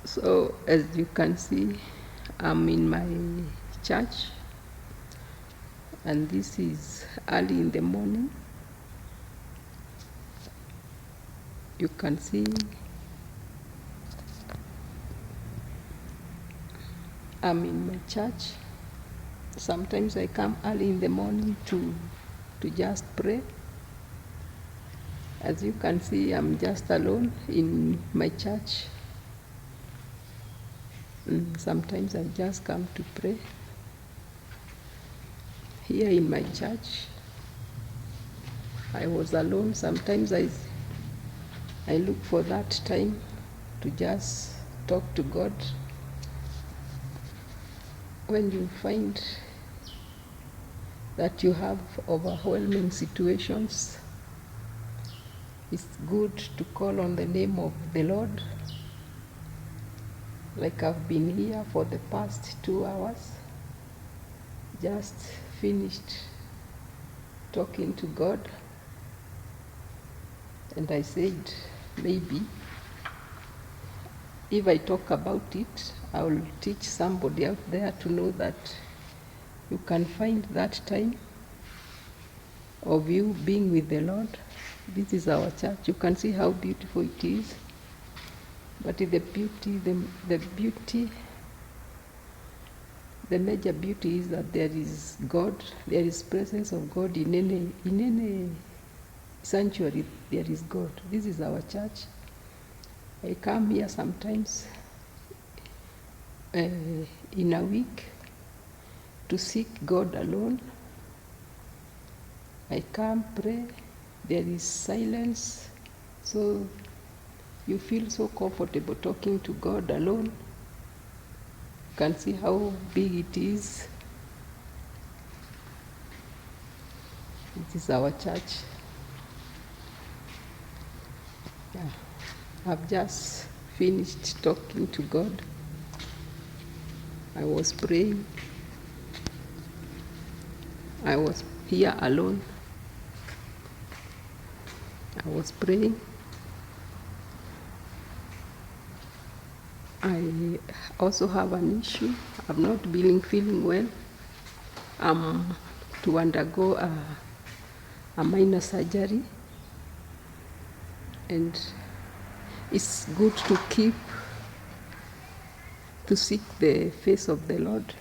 So as you can see, I'm in my church, and this is early in the morning. You can see I'm in my church. Sometimes I come early in the morning to just pray. As you can see, I'm just alone in my church. Sometimes I just come to pray here in my church. I was alone. Sometimes I look for that time to just talk to God. When you find that you have overwhelming situations, it's good to call on the name of the Lord. Like I've been here for the past 2 hours, just finished talking to God, and I said, maybe if I talk about it, I will teach somebody out there to know that you can find that time of you being with the Lord. This is our church. You can see how beautiful it is. But the beauty, the major beauty is that there is God, there is presence of God in any sanctuary. There is God. This is our church. I come here sometimes in a week to seek God alone. I come, pray, there is silence, so you feel so comfortable talking to God alone. You can see how big it is. This is our church. Yeah. I've just finished talking to God. I was praying. I was here alone. I was praying. I also have an issue. I've not been feeling well. I'm to undergo a minor surgery, and it's good to seek the face of the Lord.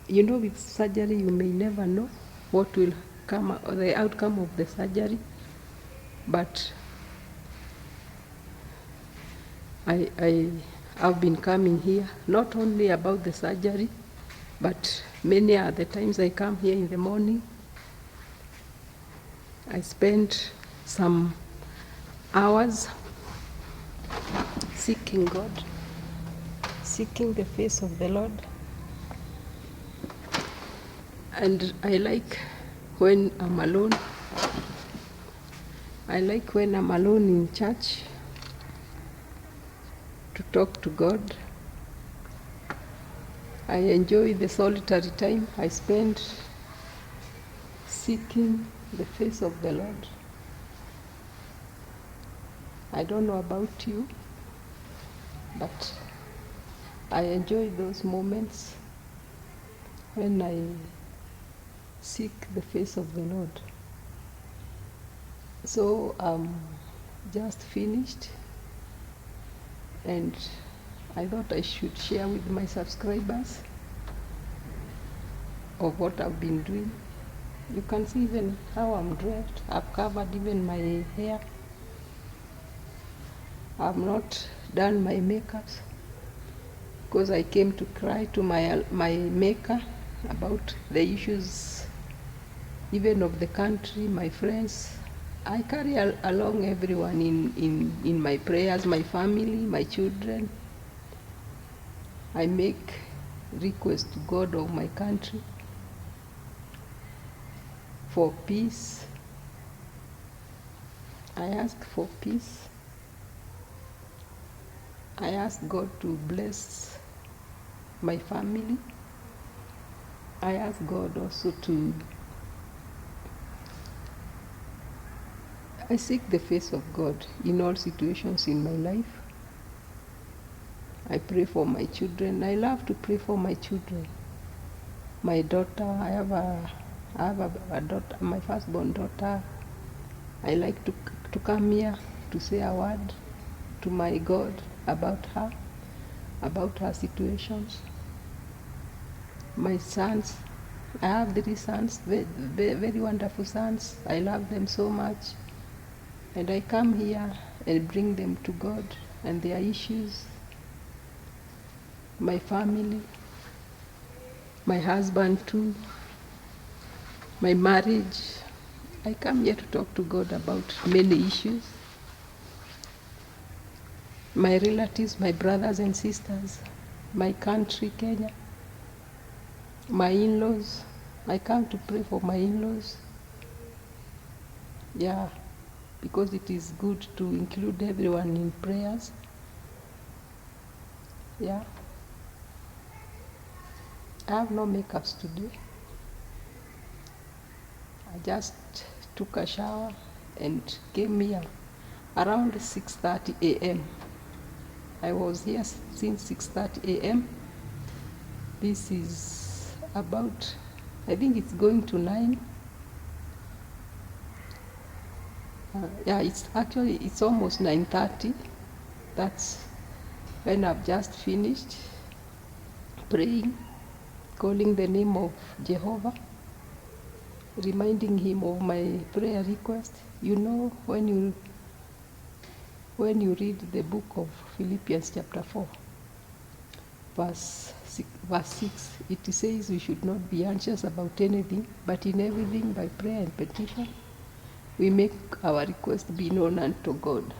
You know, with surgery, you may never know what will come, or the outcome of the surgery, but I've been coming here, not only about the surgery, but many are the times I come here in the morning. I spend some hours seeking God, seeking the face of the Lord. And I like when I'm alone. I like when I'm alone in church to talk to God. I enjoy the solitary time I spend seeking the face of the Lord. I don't know about you, but I enjoy those moments when I seek the face of the Lord. So I'm just finished, and I thought I should share with my subscribers of what I've been doing. You can see even how I'm dressed. I've covered even my hair. I've not done my makeup because I came to cry to my maker about the issues even of the country, my friends. I carry along everyone in my prayers, my family, my children. I make request to God of my country for peace. I ask for peace. I ask God to bless my family. I ask God also to I seek the face of God in all situations in my life. I pray for my children. I love to pray for my children. My daughter, I have a daughter, my firstborn daughter. I like to come here to say a word to my God about her situations. My sons, I have 3 sons, very wonderful sons. I love them so much. And I come here and bring them to God and their issues. My family, my husband too, my marriage. I come here to talk to God about many issues. My relatives, my brothers and sisters, my country, Kenya, my in-laws. I come to pray for my in-laws. Yeah, because it is good to include everyone in prayers. Yeah. I have no makeups today. I just took a shower and came here around 6:30 a.m. I was here since 6:30 a.m. This is about, I think it's going to 9. Yeah, it's almost 9:30. That's when I've just finished praying, calling the name of Jehovah, reminding him of my prayer request. You know, when you read the book of Philippians chapter 4, verse 6, it says we should not be anxious about anything, but in everything by prayer and petition, we make our request be known unto God.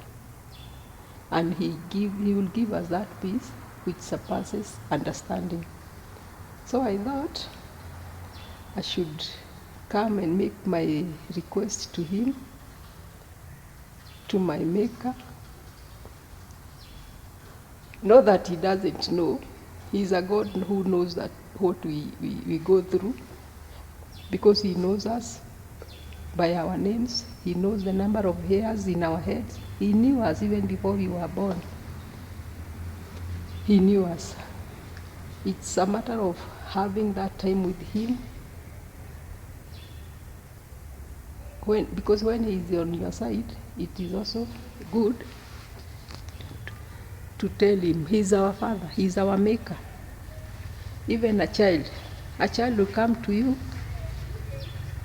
And he will give us that peace which surpasses understanding. So I thought I should come and make my request to him, to my Maker. Not that he doesn't know. He's a God who knows that what we go through, because he knows us by our names. He knows the number of hairs in our heads. He knew us even before we were born. He knew us. It's a matter of having that time with him. Because when he is on your side, it is also good to tell him he's our Father, he's our Maker. Even a child will come to you,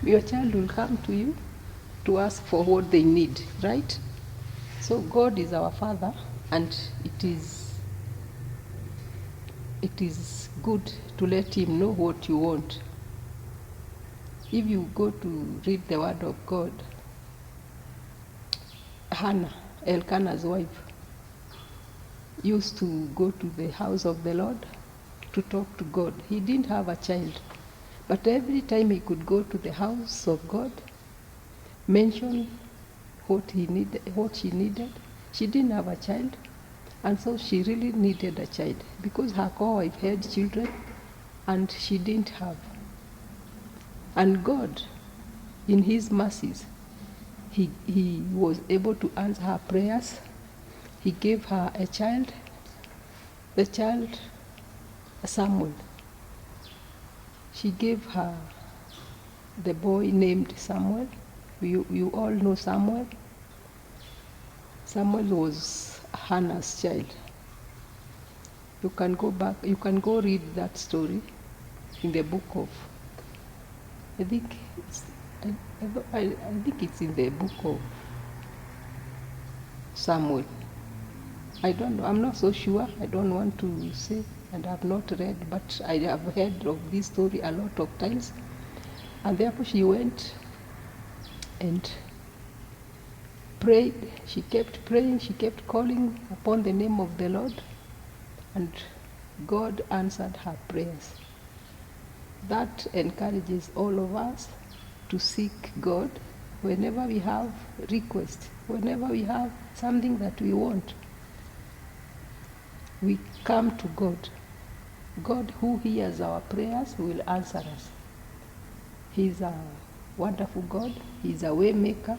your child will come to you to ask for what they need, right? So God is our Father, and it is good to let him know what you want. If you go to read the word of God, Hannah, Elkanah's wife, used to go to the house of the Lord to talk to God. He didn't have a child, but every time he could go to the house of God, mention what she needed. She didn't have a child, and so she really needed a child, because her co-wife had children and she didn't have. And God, in his mercies, he was able to answer her prayers. He gave her a child, the child Samuel. She gave her the boy named Samuel. You all know Samuel. Samuel was Hannah's child. You can go back, you can go read that story in the book of, I think it's in the book of Samuel. I don't know, I'm not so sure, I don't want to say, and I've not read, but I have heard of this story a lot of times. And therefore she went and prayed. She kept praying, she kept calling upon the name of the Lord, and God answered her prayers. That encourages all of us to seek God whenever we have requests, whenever we have something that we want. We come to God. God, who hears our prayers, will answer us. He's a wonderful God. He's a way maker.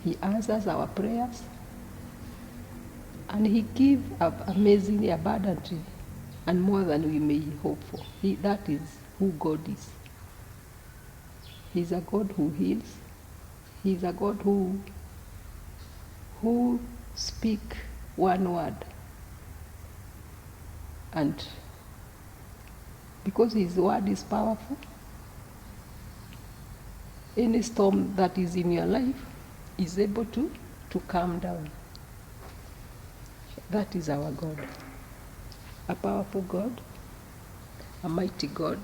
He answers our prayers, and He gives amazingly, abundantly, and more than we may hope for. That is who God is. He's a God who heals. He's a God who speak one word, and because His word is powerful, any storm that is in your life is able to calm down. That is our God. A powerful God, a mighty God,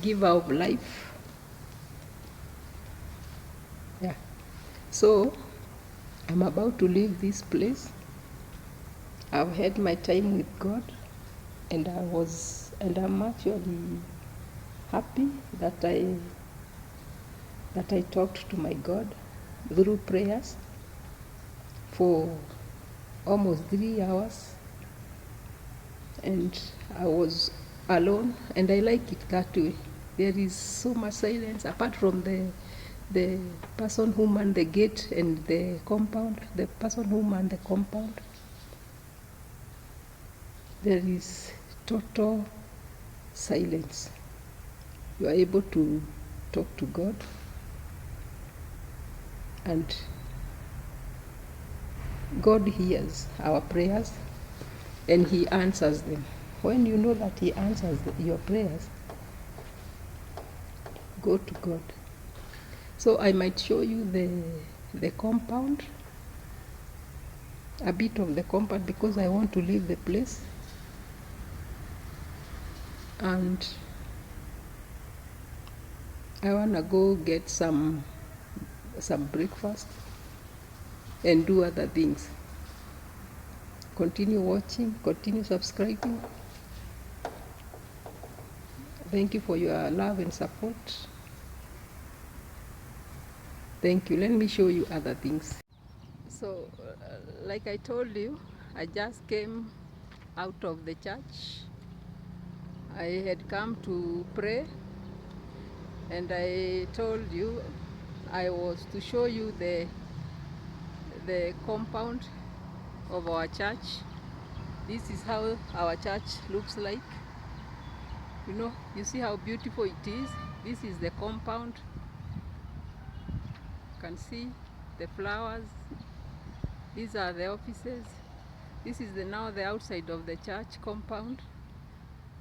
giver of life. Yeah. So, I'm about to leave this place. I've had my time with God, and I'm actually happy that I talked to my God through prayers for almost 3 hours, and I was alone, and I like it that way. There is so much silence apart from the person who manned the gate and the compound, the person who manned the compound. There is total silence. You are able to talk to God, and God hears our prayers and He answers them. When you know that He answers your prayers, go to God. So I might show you the compound, a bit of the compound, because I want to leave the place, and I want to go get some breakfast and do other things. Continue watching, continue subscribing. Thank you for your love and support. Thank you. Let me show you other things. So, like I told you, I just came out of the church. I had come to pray, and I told you I was to show you the compound of our church. This is how our church looks like. You know, you see how beautiful it is. This is the compound. You can see the flowers. These are the offices. This is now the outside of the church compound.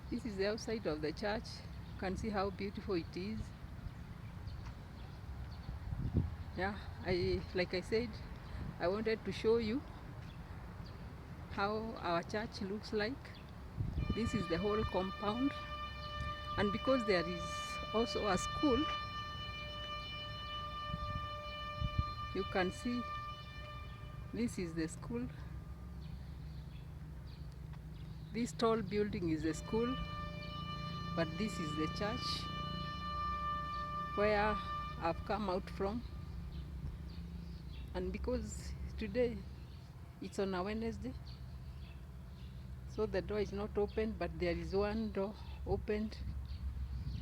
This is the outside of the church. You can see how beautiful it is. Yeah, like I said, I wanted to show you how our church looks like. This is the whole compound, and because there is also a school, you can see this is the school. This tall building is the school, but this is the church where I've come out from. And because today it's on a Wednesday, so the door is not open, but there is one door opened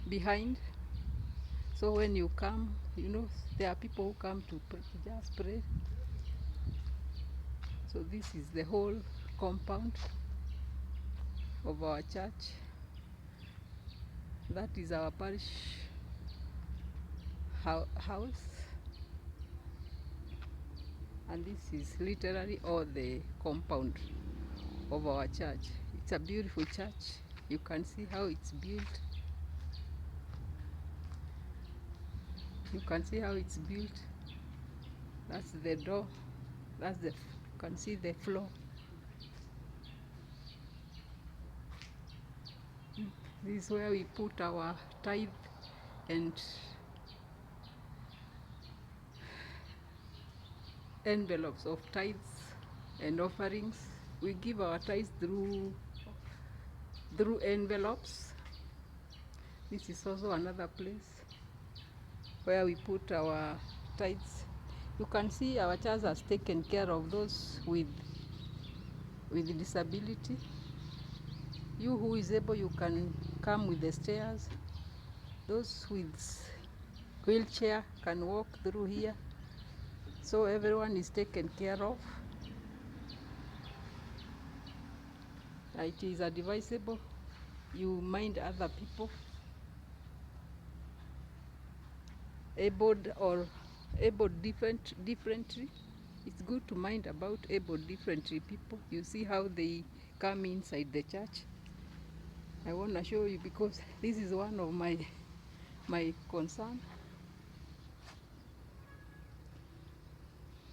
behind. So when you come, you know, there are people who come to pray, to just pray. So this is the whole compound of our church. That is our parish house, and this is literally all the compound of our church. It's a beautiful church. You can see how it's built. You can see how it's built. That's the door. You can see the floor. This is where we put our tithe and envelopes of tithes and offerings. We give our tithes through envelopes. This is also another place where we put our tithes. You can see our church has taken care of those with disability. You who is able, you can come with the stairs. Those with wheelchair can walk through here. so everyone is taken care of. It is advisable you mind other people, abled or abled differently. It's good to mind about abled differently people. You see how they come inside the church. I want to show you because this is one of my concern.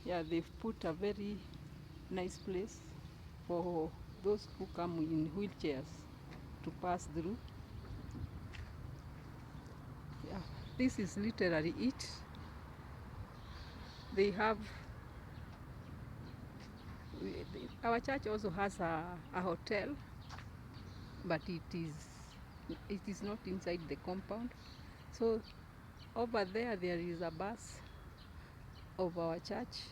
Yeah, they've put a very nice place for those who come in wheelchairs to pass through. Yeah, this is literally it. They have, our church also has a hotel, but it is not inside the compound. So over there is a bus of our church,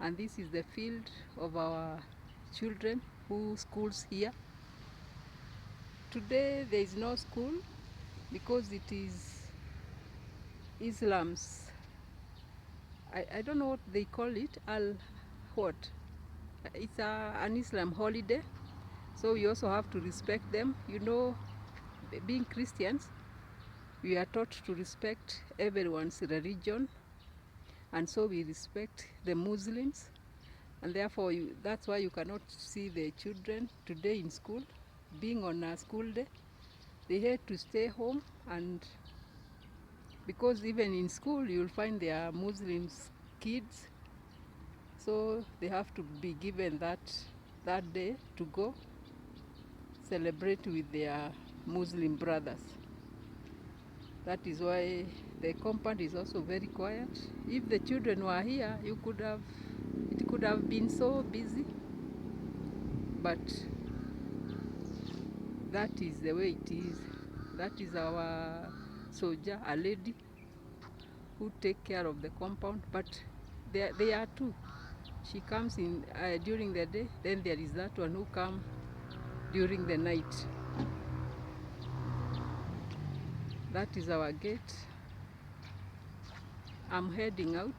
and this is the field of our children who schools here. Today there is no school because it is Islam's, I don't know what they call it, what? It's an Islam holiday, so we also have to respect them. You know, being Christians, we are taught to respect everyone's religion, and so we respect the Muslims, and therefore that's why you cannot see the children today in school. Being on a school day, they had to stay home, and because even in school you'll find there are Muslims kids, so they have to be given that day to go celebrate with their Muslim brothers. That is why the compound is also very quiet. If the children were here, it could have been so busy, but that is the way it is. That is our soldier, a lady who take care of the compound, but they are two. She comes in during the day, then there is that one who come during the night. That is our gate. I'm heading out.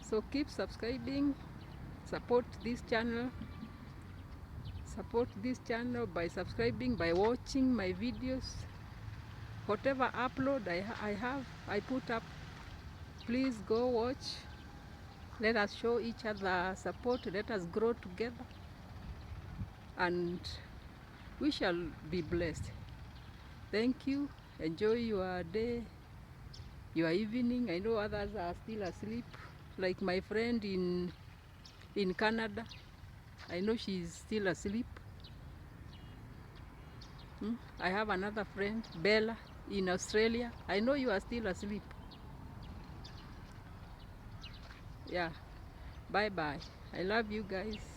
So keep subscribing, support this channel. Support this channel by subscribing, by watching my videos. Whatever upload I put up, please go watch. Let us show each other support. Let us grow together, and we shall be blessed. Thank you. Enjoy your day, your evening. I know others are still asleep, like my friend in Canada. I know she's still asleep. I have another friend, Bella, in Australia. I know you are still asleep. Yeah. Bye bye. I love you guys.